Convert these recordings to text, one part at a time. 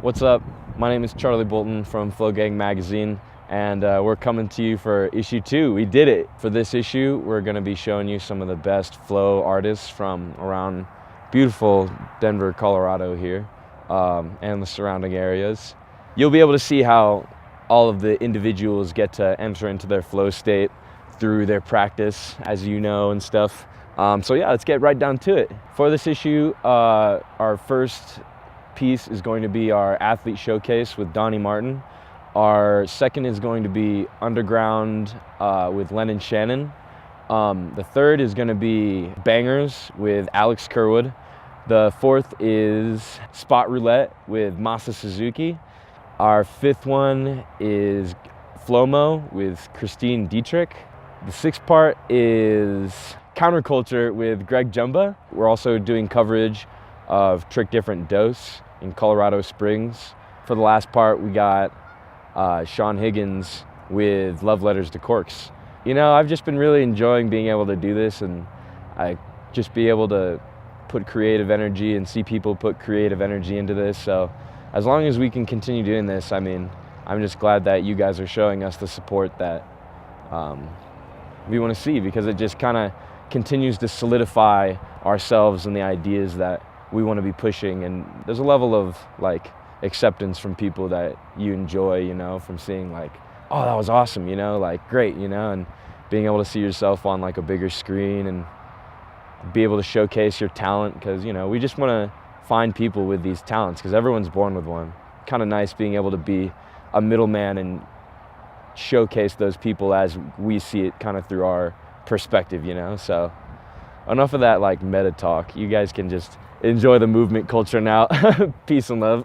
What's up? My name is Charlie Bolton from Flogang magazine, and we're coming to you for issue 2. We did it. For this issue, we're going to be showing you some of the best flow artists from around beautiful Denver, Colorado here, and the surrounding areas. You'll be able to see how all of the individuals get to enter into their flow state through their practice, as you know, and stuff. So yeah, let's get right down to it. For this issue, our first piece is going to be our athlete showcase with Donnie Martin. Our second is going to be Underground with Lennon, Shannon. The third is going to be Bangers with Alex Kerwood. The fourth is Spot Roulette with Masa, Suzuki. Our fifth one is Flomo with Kristine, Dietrich. The sixth part is Counterculture with Gregg. We're also doing coverage of Trick Different Dose in Colorado Springs. For the last part, we got Higgins with Love Letters to Corks. You know, I've just been really enjoying being able to do this, and I just be able to put creative energy and see people put creative energy into this. So as long as we can continue doing this, I mean, I'm just glad that you guys are showing us the support that we want to see, because it just kind of continues to solidify ourselves and the ideas that we want to be pushing. And there's a level of like acceptance from people that you enjoy, you know, from seeing like, oh, that was awesome, you know, like great, you know, and being able to see yourself on like a bigger screen and be able to showcase your talent, because, you know, we just want to find people with these talents, because everyone's born with one. Kind of nice being able to be a middleman and showcase those people as we see it kind of through our perspective, you know. So enough of that like meta talk. You guys can just enjoy the movement culture now. Peace and love.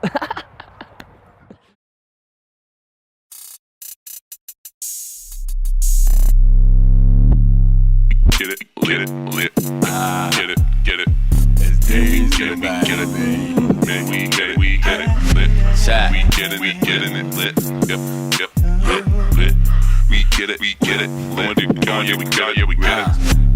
Get it, lit. Get it. It's days, get it, man, we get it, lit. We getting it, lit. Yep, lit. We get it, lit. We get it.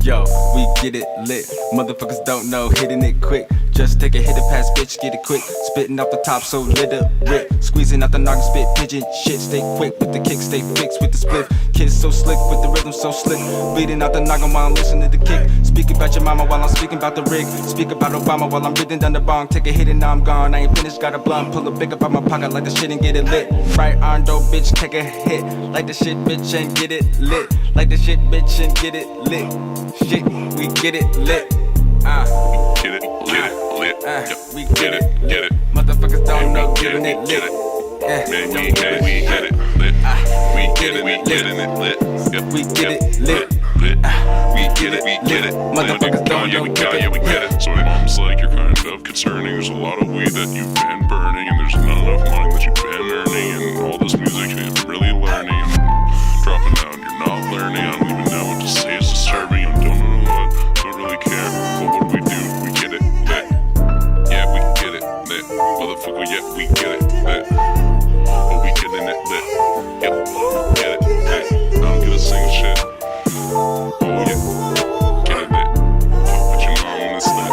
Yo, we get it lit. Motherfuckers don't know, hitting it quick. Just take a hit and pass, bitch, get it quick. Spitting off the top, so lit up, rip. Squeezing out the noggin, spit, pigeon shit. Stay quick with the kick, stay fixed with the split. Kids so slick with the rhythm, so slick. Bleeding out the noggin while I'm listening to the kick. Speak about your mama while I'm speaking about the rig. Speak about Obama while I'm breathing down the bong. Take a hit and now I'm gone. I ain't finished, got a blunt. Pull a big up out my pocket like the shit and get it lit. Right arm, dope, bitch, take a hit. Like the shit, bitch, and get it lit. Like the shit, bitch, and get it lit. Shit, we get it lit. Get it, lit. We get it. Motherfuckers don't know, getting it lit. Man, we get it, lit. We getting it lit. We get it lit. We get it. Motherfuckers don't know, we get it. So my mom's like, you're kind of concerning. There's a lot of weed that you've been burning, and there's not enough money that you've been earning, and all this music you've been really learning and dropping out. You're not learning. I don't even know what to say. It's disturbing. I don't know what. Don't really care. But what do? We get it lit. Yeah, we get it lit. Motherfucker, yeah, we get it lit. Oh, we getting it lit. Yep, we get it lit. I don't get to sing shit. Oh, yeah. Get it lit. But you know when it's lit.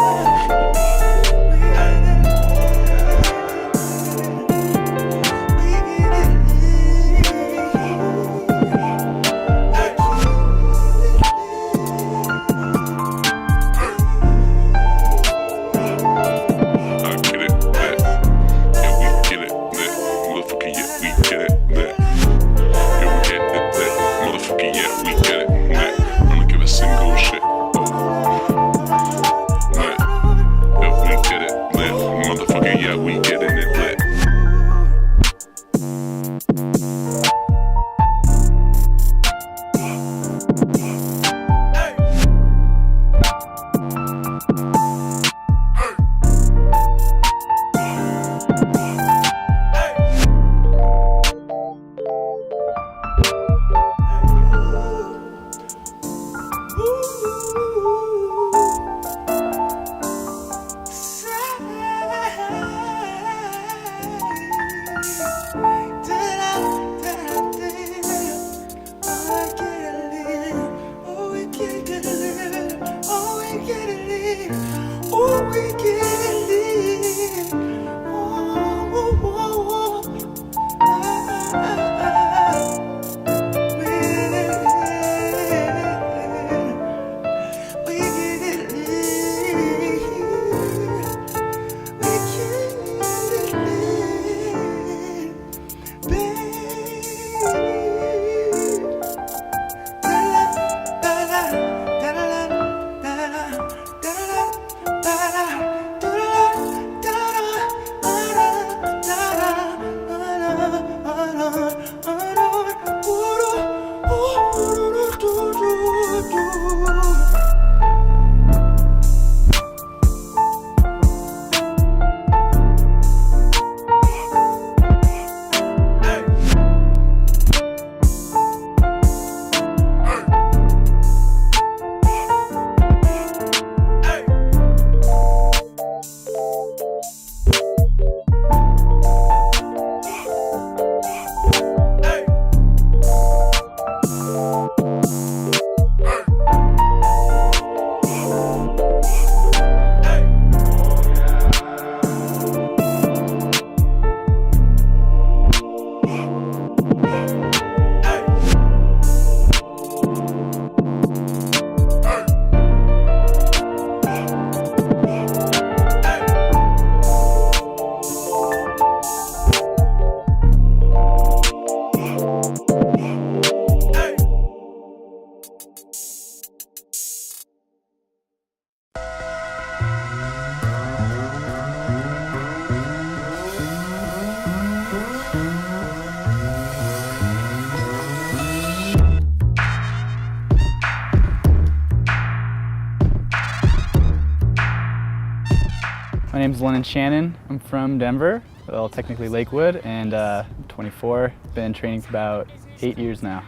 name's Lennon Shannon. I'm from Denver, well, technically Lakewood, and I'm 24. Been training for about 8 years now.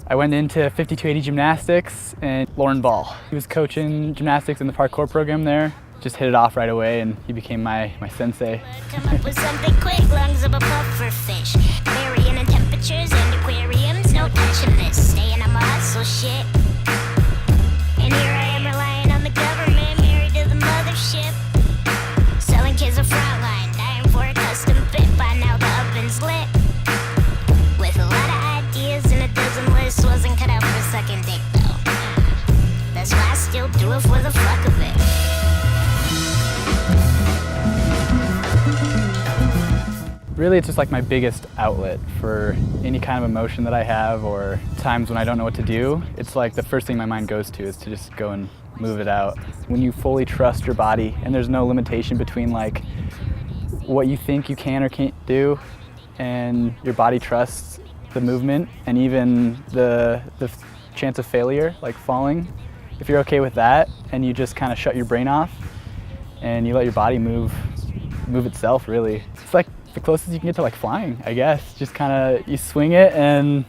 I went into 5280 gymnastics and Lauren Ball. He was coaching gymnastics in the parkour program there. Just hit it off right away and he became my sensei. Come up with something quick, lungs of a puffer fish. Varying in temperatures and aquariums, no touching this. Staying on my hustle shit. And here I am relying on the government, married to the mothership. Selling kids a frontline, dying for a custom fit. By now the oven's lit. With a lot of ideas and a dozen lists, wasn't cut out for sucking dick though. That's why I still do it for the fuck of it. Really, it's just like my biggest outlet for any kind of emotion that I have or times when I don't know what to do. It's like the first thing my mind goes to is to just go and move it out. When you fully trust your body and there's no limitation between like what you think you can or can't do, and your body trusts the movement and even the chance of failure, like falling. If you're okay with that and you just kind of shut your brain off and you let your body move itself, really. It's like the closest you can get to like flying, I guess. Just kind of, you swing it and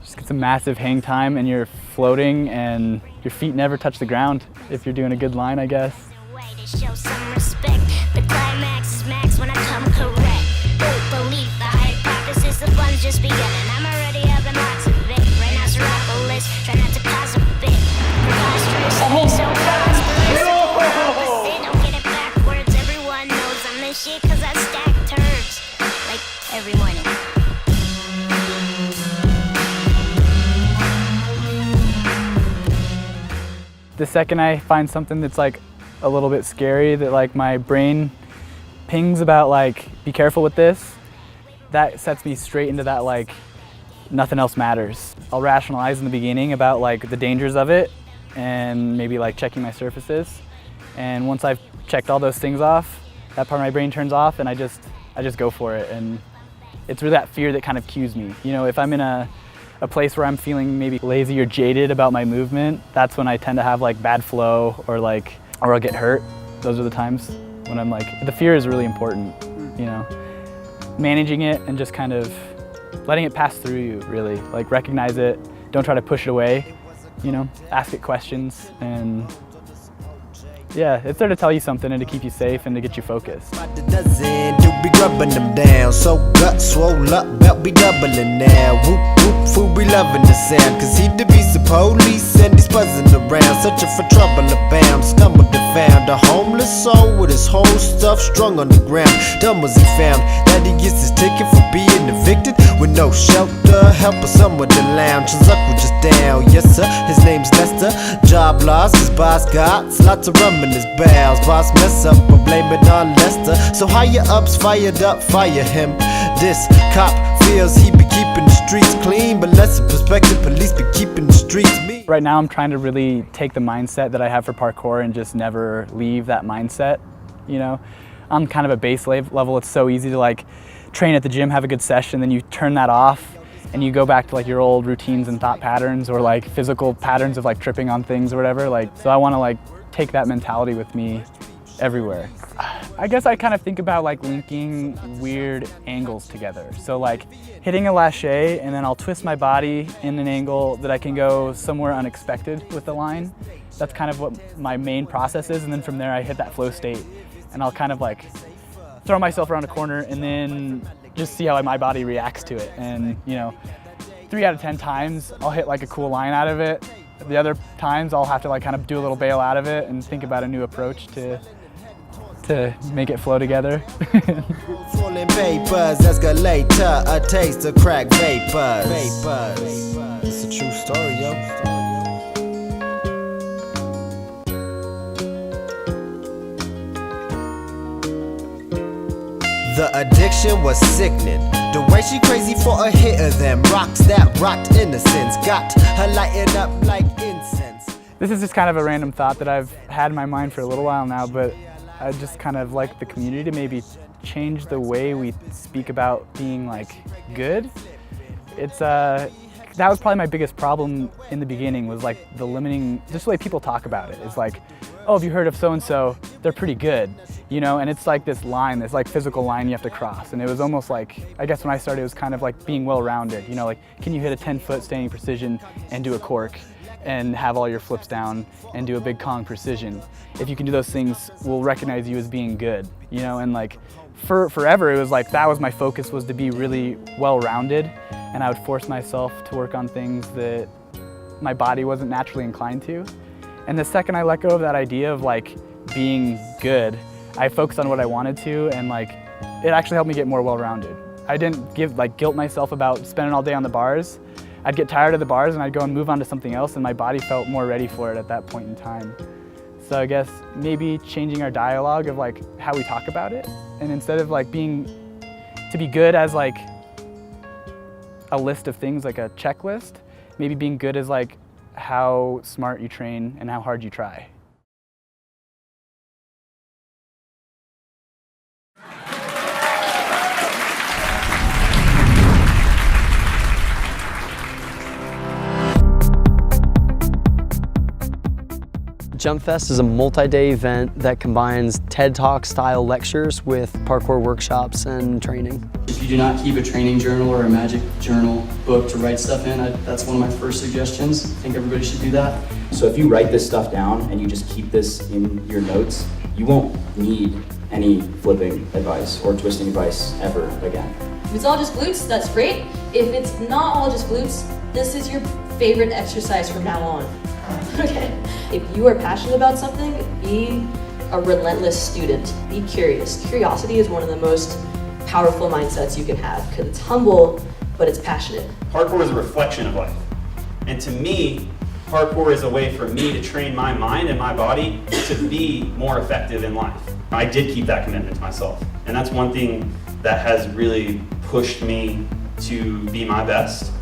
just gets a massive hang time and you're floating and your feet never touch the ground if you're doing a good line, I guess. Way to show some respect. The climax is max when I come correct. Don't believe the hypothesis, the fun's just beginning. I'm already having lots of it. Right now, Ceropolis, try not to cause a bit. Preposterous, so prosperous. Opposite, don't get it backwards. Everyone knows I'm this shit cause I stack turds. Like every morning. The second I find something that's like a little bit scary, that like my brain pings about like, be careful with this, that sets me straight into that like, nothing else matters. I'll rationalize in the beginning about like the dangers of it and maybe like checking my surfaces. And once I've checked all those things off, that part of my brain turns off and I just go for it. And it's really that fear that kind of cues me. You know, if I'm in a place where I'm feeling maybe lazy or jaded about my movement, that's when I tend to have like bad flow or I'll get hurt. Those are the times when I'm like, the fear is really important, you know. Managing it and just kind of letting it pass through you, really. Like recognize it, don't try to push it away, you know, ask it questions, and yeah, it's there to tell you something and to keep you safe and to get you focused. You be grubbing them down, so gut swole up, belt be doubling now. Whoop whoop, fool be loving the sound, cause he defeats the police and he's buzzing around, searching for trouble abound. Stumbled and found a homeless soul with his whole stuff strung on the ground. Dumb was he found that he gets his ticket for being evicted with no shelter, help or somewhere to lounge. His luck was just down, yes sir, his name's Lester. Job lost, his boss got lots of rum in his bowels. Boss mess up, but blame it on Lester. So higher ups fired up, fire him. This cop feels he be keeping the streets clean, but less in perspective, police be keeping the streets mean. Right now I'm trying to really take the mindset that I have for parkour and just never leave that mindset, you know. On kind of a base level, it's so easy to like train at the gym, have a good session, then you turn that off and you go back to like your old routines and thought patterns or like physical patterns of like tripping on things or whatever. Like, so I want to like take that mentality with me everywhere. I guess I kind of think about like linking weird angles together. So like hitting a lache and then I'll twist my body in an angle that I can go somewhere unexpected with the line. That's kind of what my main process is, and then from there I hit that flow state and I'll kind of like throw myself around a corner and then just see how my body reacts to it. And you know, 3 out of 10 times I'll hit like a cool line out of it. The other times I'll have to like kind of do a little bail out of it and think about a new approach to make it flow together. Swollen vapors, escalator, a taste of crack vapors. It's a true story, yo. The addiction was sickening. The way she crazy for a hit of them rocks that rocked innocence, got her lighting up like incense. This is just kind of a random thought that I've had in my mind for a little while now, but I just kind of like the community to maybe change the way we speak about being like good. It's that was probably my biggest problem in the beginning, was like the limiting, just the way people talk about it. It's like, oh, have you heard of so-and-so? They're pretty good. you know, and it's like this line, this like physical line you have to cross. And it was almost like, I guess when I started, it was kind of like being well-rounded, you know, like can you hit a 10-foot standing precision and do a cork and have all your flips down and do a big Kong precision? If you can do those things, we'll recognize you as being good, you know, and like forever it was like that was my focus, was to be really well-rounded, and I would force myself to work on things that my body wasn't naturally inclined to. And the second I let go of that idea of like being good, I focused on what I wanted to, and like it actually helped me get more well-rounded. I didn't guilt myself about spending all day on the bars. I'd get tired of the bars and I'd go and move on to something else, and my body felt more ready for it at that point in time. So I guess maybe changing our dialogue of like how we talk about it, and instead of like to be good as like a list of things, like a checklist, maybe being good as like how smart you train and how hard you try. JumpFest is a multi-day event that combines TED Talk style lectures with parkour workshops and training. If you do not keep a training journal or a magic journal book to write stuff in, that's one of my first suggestions. I think everybody should do that. So if you write this stuff down and you just keep this in your notes, you won't need any flipping advice or twisting advice ever again. If it's all just glutes, that's great. If it's not all just glutes, this is your favorite exercise from now on. Okay. If you are passionate about something, be a relentless student. Be curious. Curiosity is one of the most powerful mindsets you can have because it's humble, but it's passionate. Parkour is a reflection of life. And to me, parkour is a way for me to train my mind and my body to be more effective in life. I did keep that commitment to myself. And that's one thing that has really pushed me to be my best,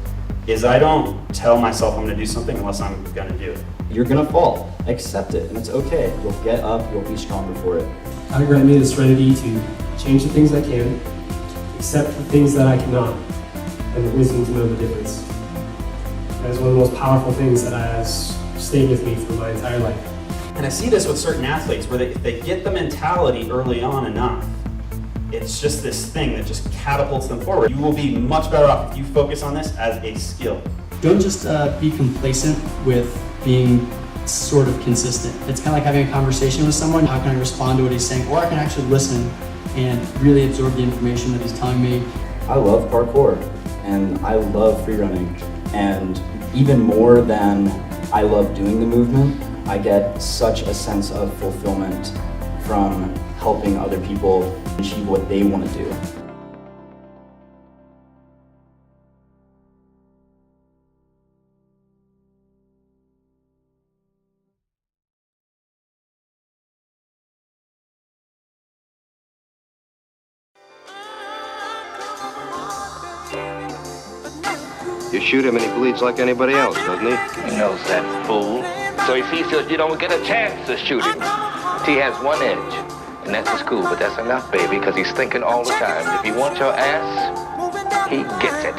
is I don't tell myself I'm gonna do something unless I'm gonna do it. You're gonna fall, accept it, and it's okay. You'll get up, you'll be stronger for it. God grant me the serenity to change the things I can, accept the things that I cannot, and the wisdom to know the difference. That is one of the most powerful things that has stayed with me for my entire life. And I see this with certain athletes where if they get the mentality early on enough, it's just this thing that just catapults them forward. You will be much better off if you focus on this as a skill. Don't just be complacent with being sort of consistent. It's kind of like having a conversation with someone. How can I respond to what he's saying? Or I can actually listen and really absorb the information that he's telling me. I love parkour, and I love free running. And even more than I love doing the movement, I get such a sense of fulfillment from helping other people achieve what they want to do. You shoot him and he bleeds like anybody else, doesn't he? He knows that, fool. So he sees that you don't get a chance to shoot him. He has one edge, and that's his cool, but that's enough, baby, because he's thinking all the time. If he wants your ass, he gets it.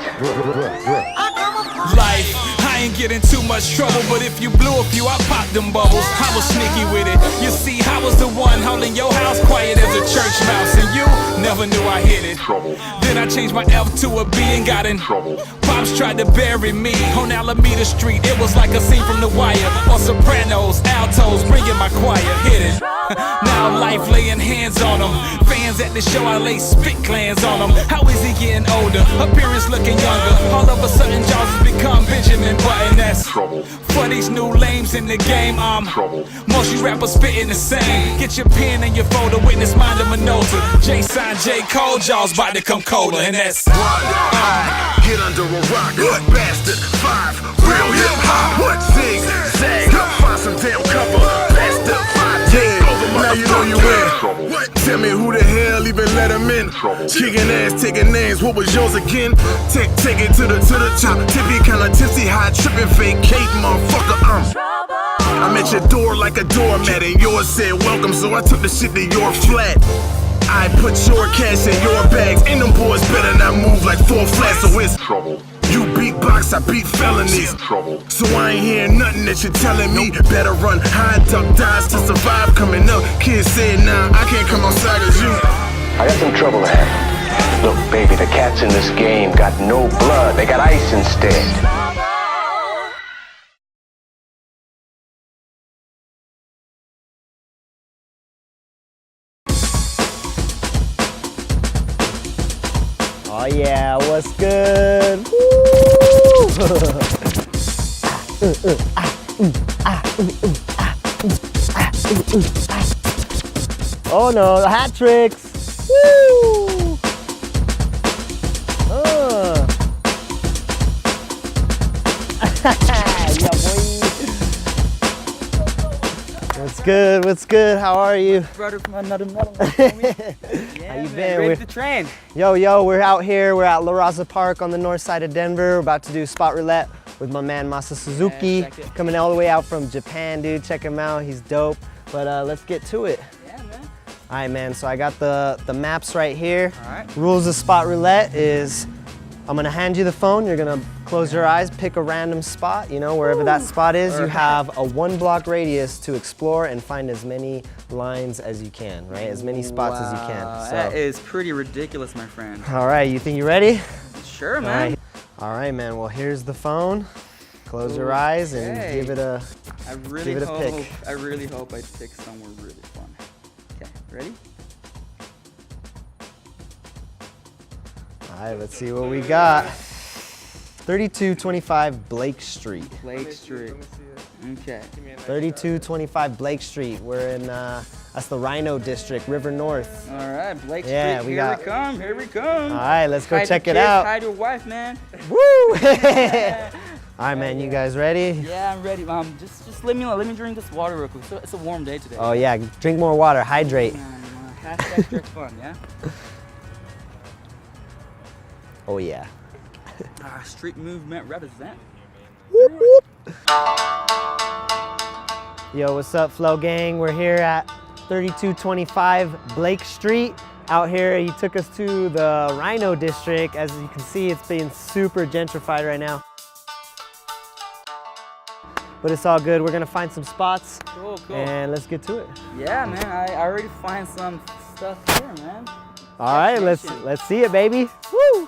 Life, I ain't getting too much trouble, but if you blew a few, I popped them bubbles. I was sneaky with it. You see, I was the one holding your house quiet as a church mouse, and you never knew I hit it. Trouble. Then I changed my F to a B and got in trouble. Pops tried to bury me on Alameda Street. It was like a scene from The Wire or Sopranos, altos, bringing my choir, hit it. Now life laying hands on them. Fans at the show, I lay spit glands on them. How is he getting older? Appearance looking younger. All of a sudden, Jaws has become Benjamin Button. That's trouble. For these new lames in the game, I'm trouble. Most you rappers spitting the same. Get your pen and your folder, witness mind of Minota. J-Sign J. Cole, Jaws about to come colder, and that's get under a rock, bastard, 5, real hip hop, what, zig, zag, find some damn cover, bastard, 5, now you know you in. What? Tell me who the hell even let him in? Kicking ass, taking names, what was yours again? Take it to the top, tippy, kinda tipsy, high, tripping, fake cake, motherfucker, I'm at your door like a doormat, and yours said welcome, so I took the shit to your flat. I put your cash in your bags, and them boys better not move like 4 flats, so it's trouble. You beat box, I beat felonies. So I ain't hearing nothing that you're telling me. Better run, hide, duck, dies to survive. Coming up, kids saying, nah, I can't come outside as you. I got some trouble ahead. Look, baby, the cats in this game got no blood. They got ice instead. Oh yeah, what's good? Oh no, the hat tricks! Woo! Yeah, boy. What's good? What's good? How are you? Brother from another metal. Yeah, how you been? Ready to train. Yo, we're out here. We're at La Raza Park on the north side of Denver. We're about to do spot roulette with my man Masa Suzuki. Coming all the way out from Japan, dude. Check him out. He's dope. But let's get to it. Yeah, man. All right, man. So I got the maps right here. All right. Rules of spot roulette is I'm gonna hand you the phone. You're gonna close your eyes, pick a random spot, you know, wherever that spot is. You have a 1-block radius to explore and find as many lines as you can, right? As many spots as you can. So. That is pretty ridiculous, my friend. All right, you think you're ready? Sure, man. All right, man. Well, here's the phone. Close your eyes and give it a pick. I really hope I pick somewhere really fun. Okay, ready? All right, let's see what we got. 3225 Blake Street. Blake Street. Okay. 3225 Blake Street. We're in, that's the Rhino District, River North. All right, Blake Street, yeah, here we come. All right, let's go check it kids, out. Hide your wife, man. Woo! All right, man, you guys ready? Yeah, I'm ready. Just let me drink this water real quick. It's a warm day today. Oh yeah, drink more water, hydrate. Hashtag trick fun, yeah? Oh yeah. Street movement represent. Whoop, whoop. Yo, what's up, Flogang? We're here at 3225 Blake Street. Out here, he took us to the Rhino District. As you can see, it's being super gentrified right now. But it's all good. We're gonna find some spots. Cool. And let's get to it. Yeah, man. I already find some stuff here, man. All right, let's see it, baby. Woo!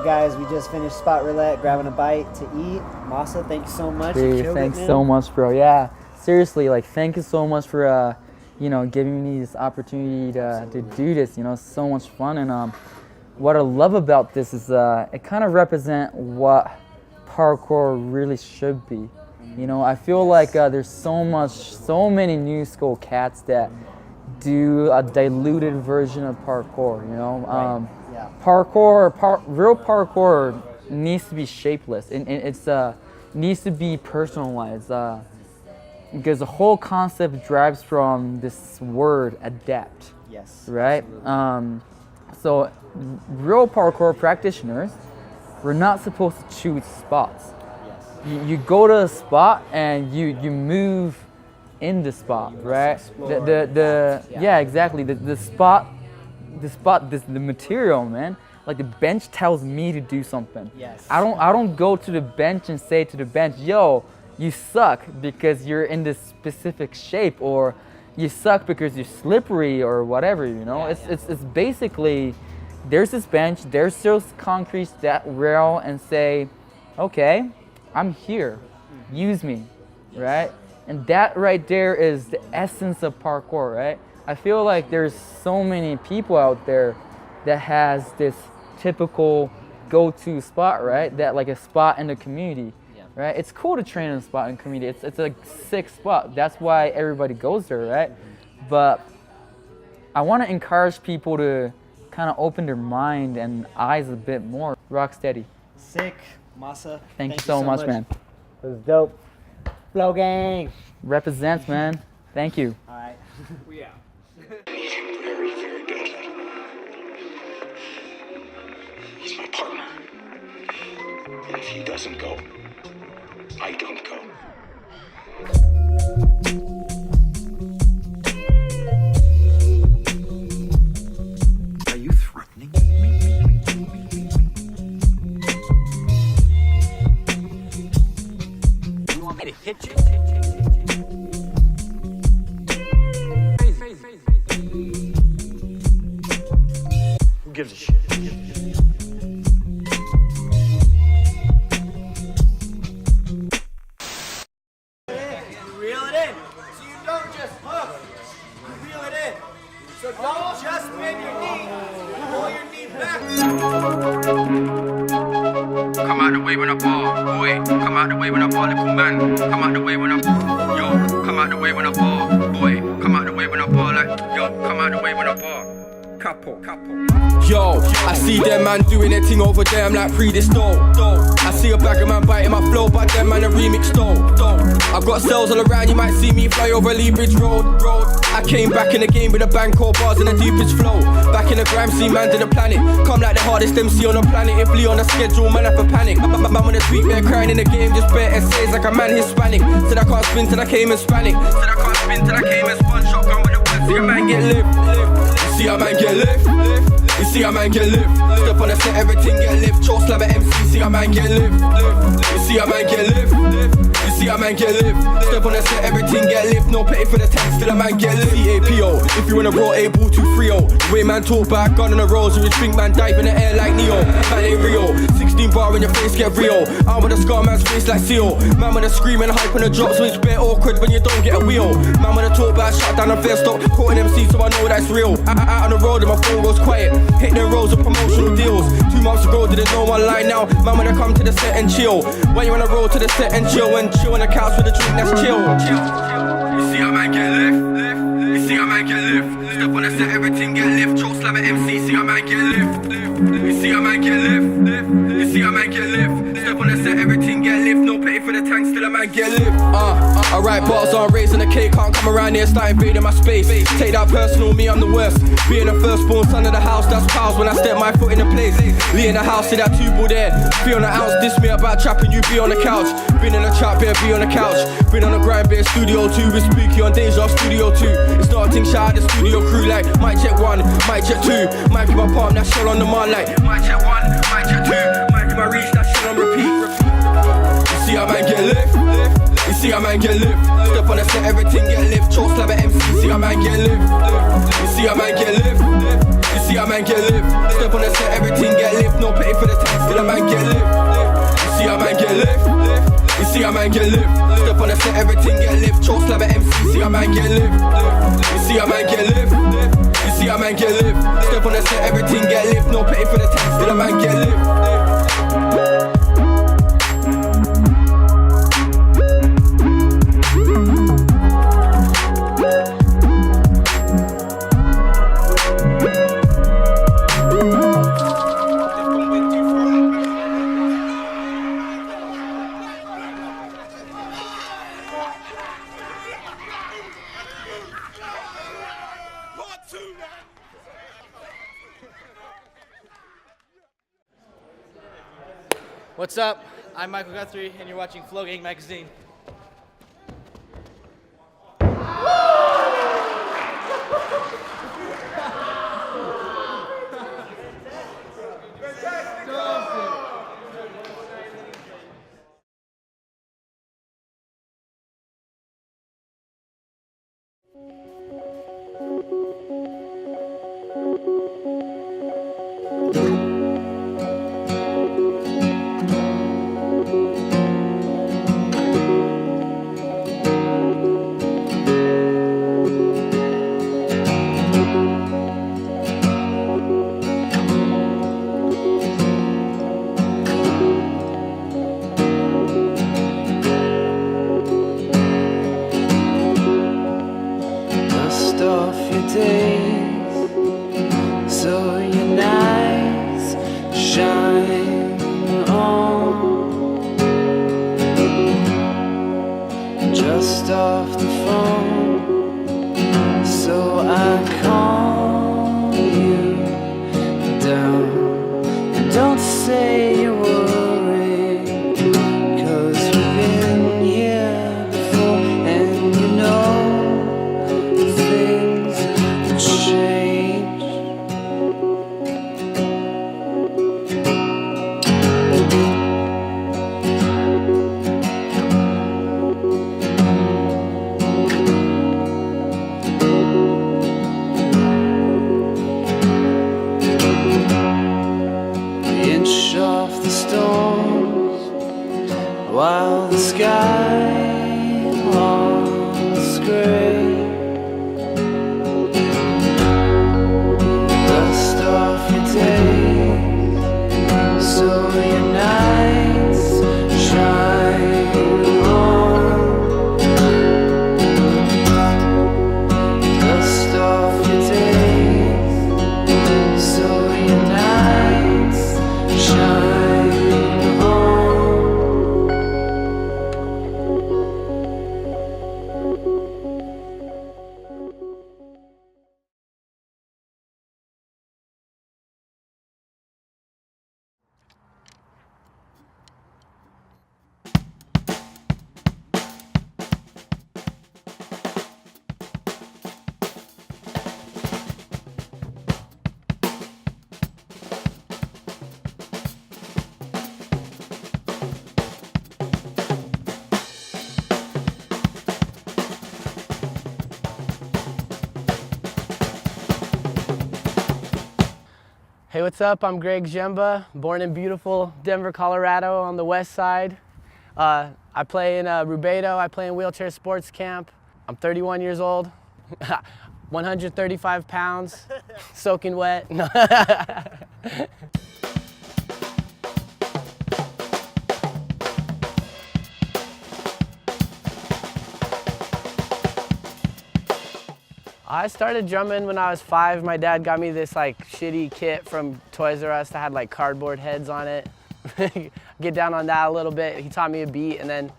guys, we just finished Spot Roulette, grabbing a bite to eat. Masa, thank you so much. Dude, thanks so much, bro. Yeah, seriously, like, thank you so much for, you know, giving me this opportunity to do this. You know, it's so much fun. And what I love about this is it kind of represents what parkour really should be. You know, I feel like there's so many new school cats that do a diluted version of parkour, you know. Real parkour needs to be shapeless, and it's needs to be personalized, because the whole concept drives from this word adapt. Yes. Right? So real parkour practitioners, we're not supposed to choose spots. You go to a spot and you move in the spot, right? Yeah, exactly. The spot, the material, man. Like, the bench tells me to do something. Yes. I don't go to the bench and say to the bench, yo, you suck because you're in this specific shape, or you suck because you're slippery, or whatever, you know? It's basically, there's this bench, there's this concrete rail, and say, okay, I'm here, use me, right? And that right there is the essence of parkour, right? I feel like there's so many people out there that has this typical go-to spot, right? That, like, a spot in the community, right? It's cool to train in a spot in the community. It's a sick spot. That's why everybody goes there, right? But I want to encourage people to kind of open their mind and eyes a bit more. Rock steady. Sick. Masa, Thank you so much, man. It was dope. Flogang. Represents, man. Thank you. All right. We out. Need him very, very badly. He's my partner. And if he doesn't go, I don't go. Are you threatening me? You want me to hit you? Who gives a shit? Reel it in, so you don't just hook. You reel it in. So don't just bend your knee. Pull your knee back. Come out the way when I ball, boy. Come out the way when I ball, little man. Come out the way when I yo. Come out the way when I ball, boy. Come out the way when I ball, like yo. Come out the way when I ball. Capo. Yo, I see them man doing their thing over there, I'm like this dough. I see a bag of man biting my flow, but them man a remix dough. I've got cells all around, you might see me fly over Lee Bridge Road. I came back in the game with a bang, core bars and the deepest flow. Back in the grime scene, man to the planet. Come like the hardest MC on the planet. If Lee on the schedule, man have a panic. Man on the tweet, man crying in the game, just bare essays like a man Hispanic. Said I can't spin till I came in Hispanic. Said I can't spin till I came in one shotgun with a whip. See a man get lift. You see a man get lift. You see a man get lift. Step on the set, everything get lift. Choke slam at MC, see a man get lift. You see a man get lift. You see a man get lift. Step on the set, everything get lift. No pay for the tax, still a man get lift. CAPO, if you in a row, able to 3-0. The way man talk back, gun on the rolls, you think man dive in the air like Neo. Man ain't real, 16 bar in your face get real. I'm with a scar man's face like Seal. Man with a scream and hype on the drop, so it's bare awkward when you don't get a wheel. Man with a talk back, shut down and fair stop. Caught an MC, so I know that's real. Out on the road and my phone goes quiet. Hit the roads of promotional deals. 2 months ago, didn't know one line now. Man when I come to the set and chill. When you on the road to the set and chill, and chill on the couch with a drink, that's chill. You see a man get lift. You see a man get lift. Step on the set, everything get lift. Choke slam at MC, see a man get lift. You see a man get lift. You see a man get lift. Step on the set, everything get lift. No pay for the tank, still a man get lift. I write bars on raising the cake. Can't come around here, start invading my space. Take that personal, me I'm the worst. Being the firstborn son of the house, that's pals when I step my foot in the place. Lee in the house, see that 2 ball there. Be on the ounce, diss me about trapping, you be on the couch. Been in the trap, bear, be on the couch. Been on the grind, bear, studio 2. With Spooky on Deja, studio 2. It's not a thing, shout out the studio crew like mic check 1, mic check 2. Mic in my palm, that shell on the man like mic check 1, mic check 2. Mic in my reach, that shell on repeat. You see a man get lift. You see a man get lift. Step on the set, everything get lift. Choke slam at MC, see a man get lift. You see a man get lift. You see a man get lift. Step on the set, everything get lift. No pay for the tax, still a man get lift. You see a man get lift. You see a man get lift. Step on the set, everything get lift. Choke slam at MC, see a man get lift. You see a man get lift. You see a man get lift. Step on the set, everything get lift. No pay for the tax, still a man get lift. What's up? I'm Michael Guthrie, and you're watching Flogang magazine. Just off the phone, so I calm you down. And don't say you're worried, 'cause we've been here before, and you know things change. While the sky was gray, dust off your days, so your nights shine on. Dust off your days, so your nights shine on. Hey, what's up? I'm Gregg, Ziemba, born in beautiful Denver, Colorado on the west side. I play in Rubedo. I play in Wheelchair Sports Camp. I'm 31 years old, 135 pounds, soaking wet. I started drumming when I was 5. My dad got me this like shitty kit from Toys R Us that had like cardboard heads on it. Get down on that a little bit. He taught me a beat, and then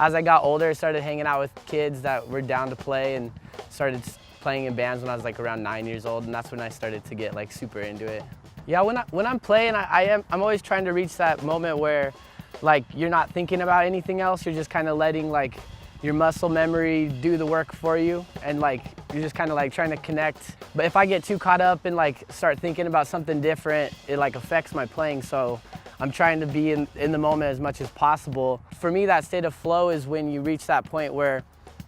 as I got older, I started hanging out with kids that were down to play and started playing in bands when I was like around 9 years old, and that's when I started to get like super into it. Yeah, when I'm playing, I'm always trying to reach that moment where like you're not thinking about anything else. You're just kind of letting like your muscle memory do the work for you, and like you're just kind of like trying to connect. But if I get too caught up and like start thinking about something different, it like affects my playing. So I'm trying to be in the moment as much as possible. For me, that state of flow is when you reach that point where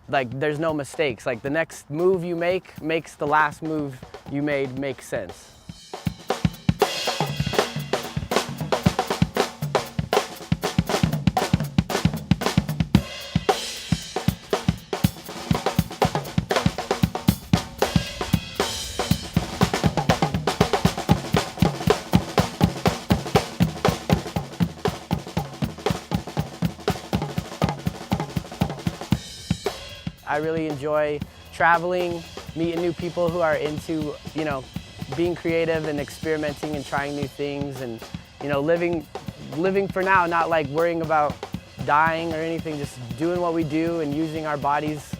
like there's no mistakes. Like the next move you make makes the last move you made make sense. I really enjoy traveling, meeting new people who are into, you know, being creative and experimenting and trying new things, and, you know, living for now, not like worrying about dying or anything, just doing what we do and using our bodies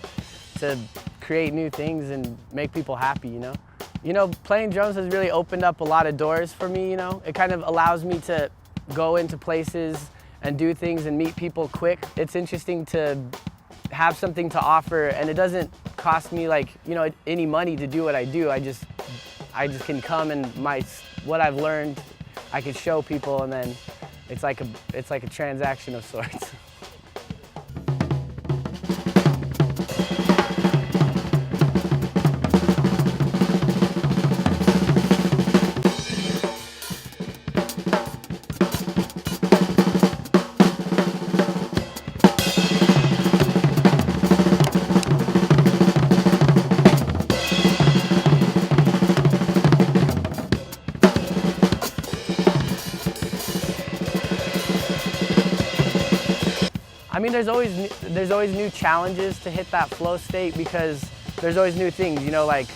to create new things and make people happy, you know? You know, playing drums has really opened up a lot of doors for me, you know? It kind of allows me to go into places and do things and meet people quick. It's interesting to have something to offer, and it doesn't cost me like, you know, any money to do what I do. I just can come and what I've learned I can show people, and then it's like a transaction of sorts. I mean, there's always new challenges to hit that flow state, because there's always new things, you know, like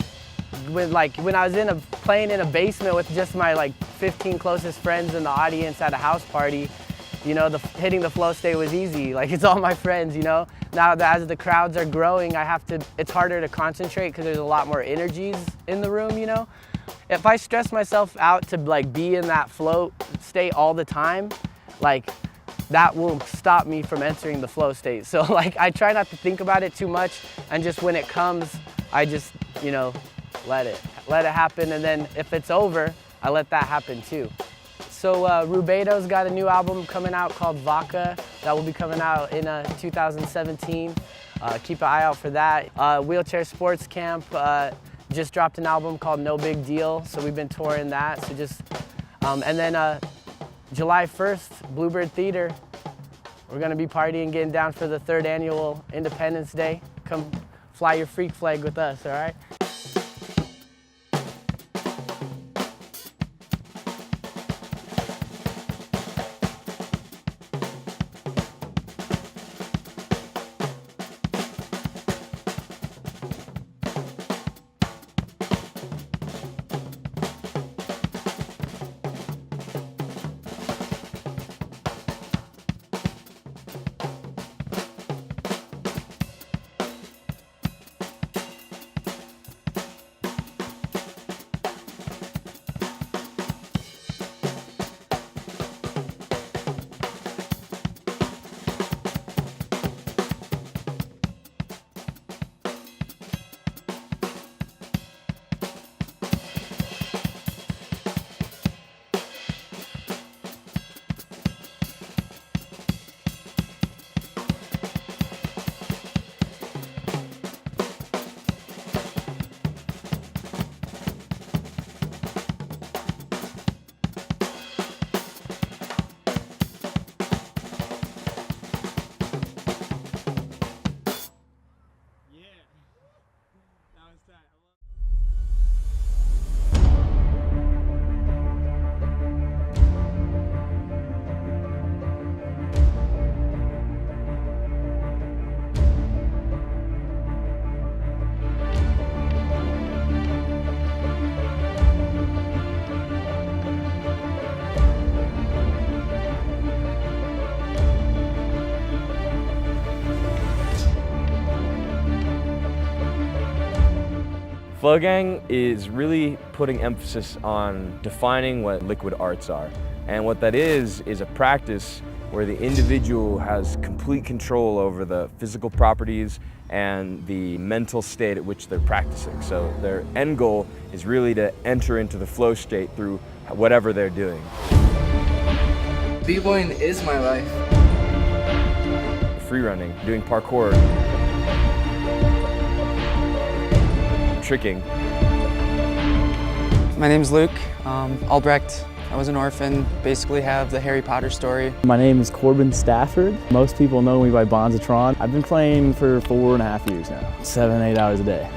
when I was playing in a basement with just my 15 closest friends in the audience at a house party, you know, hitting the flow state was easy. Like, it's all my friends, you know. Now that as the crowds are growing, it's harder to concentrate because there's a lot more energies in the room, you know. If I stress myself out to be in that flow state all the time, that will stop me from entering the flow state. So I try not to think about it too much, and just when it comes, I just, you know, let it happen, and then if it's over, I let that happen too. So Rubedo's got a new album coming out called Vodka that will be coming out in 2017. Keep an eye out for that. Wheelchair Sports Camp just dropped an album called No Big Deal, so we've been touring that. So just, and then July 1st, Bluebird Theater. We're gonna be partying, getting down for the 3rd annual Independence Day. Come fly your freak flag with us, all right? Flogang is really putting emphasis on defining what liquid arts are. And what that is a practice where the individual has complete control over the physical properties and the mental state at which they're practicing. So their end goal is really to enter into the flow state through whatever they're doing. B-boying is my life. Free running, doing parkour, tricking. My name's Luke Albrecht. I was an orphan, basically have the Harry Potter story. My name is Corbin Stafford. Most people know me by Bonzatron. I've been playing for 4.5 years now, 7-8 hours a day.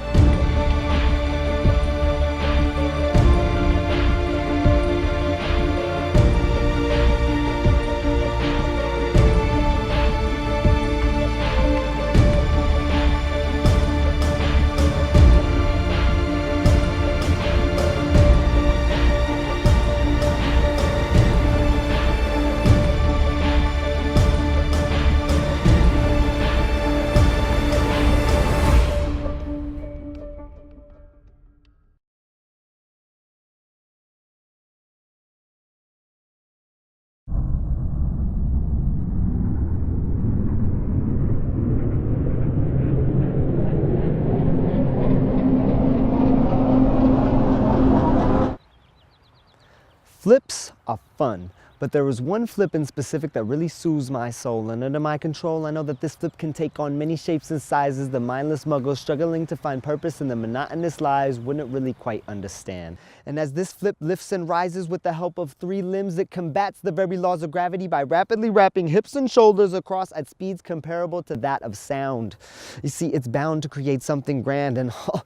Flips are fun, but there is one flip in specific that really soothes my soul, and under my control I know that this flip can take on many shapes and sizes the mindless muggles struggling to find purpose in their monotonous lives wouldn't really quite understand. And as this flip lifts and rises with the help of 3 limbs, it combats the very laws of gravity by rapidly wrapping hips and shoulders across at speeds comparable to that of sound. You see, it's bound to create something grand, and oh,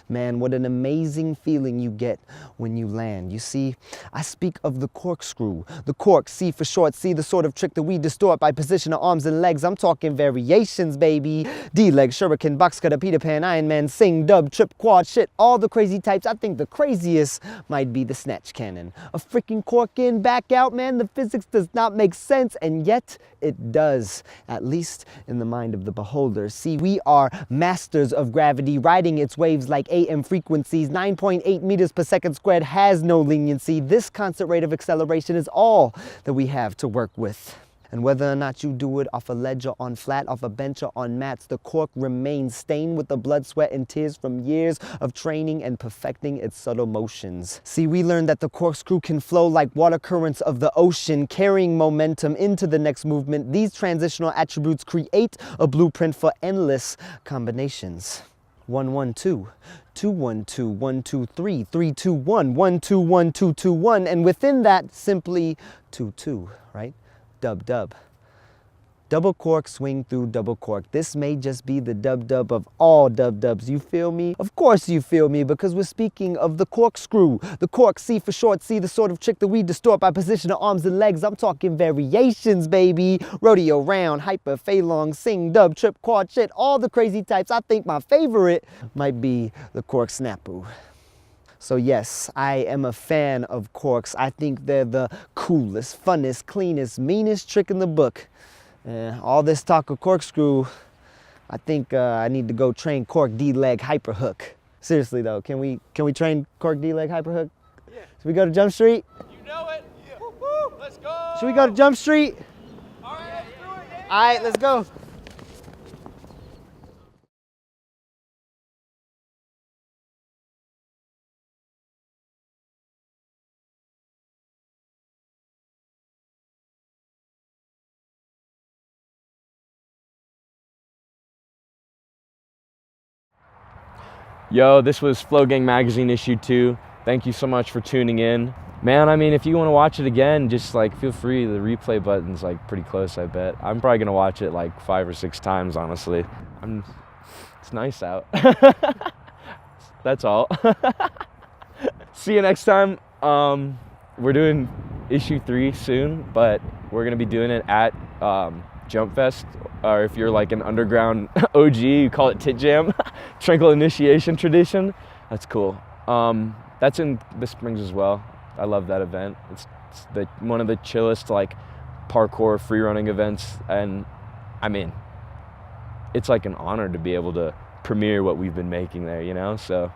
man, what an amazing feeling you get when you land. You see, I speak of the corkscrew. The cork, C for short, C, the sort of trick that we distort by position of arms and legs. I'm talking variations, baby. D-leg, shuriken, box cutter, Peter Pan, Iron Man, sing, dub, trip, quad, shit, all the crazy types. I think the craziest might be the snatch cannon. A freaking cork in, back out, man. The physics does not make sense, and yet it does, at least in the mind of the beholder. See, we are masters of gravity, riding its waves like AM frequencies. 9.8 meters per second squared has no leniency. This constant rate of acceleration is all that we have to work with. And whether or not you do it off a ledge or on flat, off a bench or on mats, the cork remains stained with the blood, sweat, and tears from years of training and perfecting its subtle motions. See, we learned that the corkscrew can flow like water currents of the ocean, carrying momentum into the next movement. These transitional attributes create a blueprint for endless combinations. 1-1-2, 2-1-2, 1-2-3, 3-2-1, 1-2-1, 2-2-1, and within that, simply 2-2, right? Dub dub. Double cork, swing through double cork. This may just be the dub dub of all dub dubs. You feel me? Of course you feel me, because we're speaking of the corkscrew. The cork, C for short, C, the sort of trick that we distort by position of arms and legs. I'm talking variations, baby. Rodeo round, hyper, phaelong, sing, dub, trip, quad, shit, all the crazy types. I think my favorite might be the cork snapu. So yes, I am a fan of corks. I think they're the coolest, funnest, cleanest, meanest trick in the book. All this talk of corkscrew, I think I need to go train cork D-leg hyperhook. Seriously though, can we train cork D-leg hyperhook? Yeah. Should we go to Jump Street? You know it. Yeah. Woo-hoo. Let's go. Should we go to Jump Street? All right, let's do it. Yeah. All right, let's go. Yo, this was Flogang Magazine issue 2. Thank you so much for tuning in. Man, I mean, if you want to watch it again, just like feel free. The replay button's like pretty close, I bet. I'm probably gonna watch it like 5 or 6 times, honestly. It's nice out. That's all. See you next time. We're doing issue 3 soon, but we're gonna be doing it at JumpFest, or if you're like an underground OG, you call it Tit Jam, Trinkle Initiation Tradition. That's cool. That's in the Springs as well. I love that event. It's one of the chillest like parkour free running events, and I mean, it's like an honor to be able to premiere what we've been making there, you know? So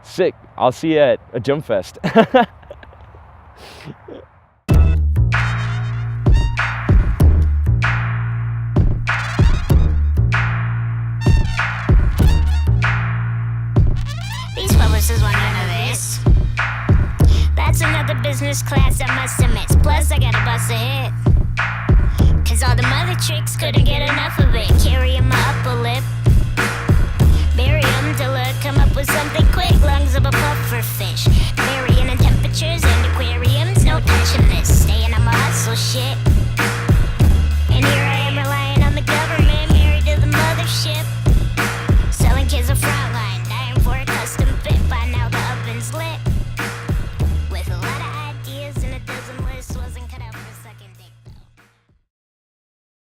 sick. I'll see you at a JumpFest. Is one of this. That's another business class I must admit. Plus, I gotta bust a hit. All the mother tricks couldn't get enough of it. Carry him up a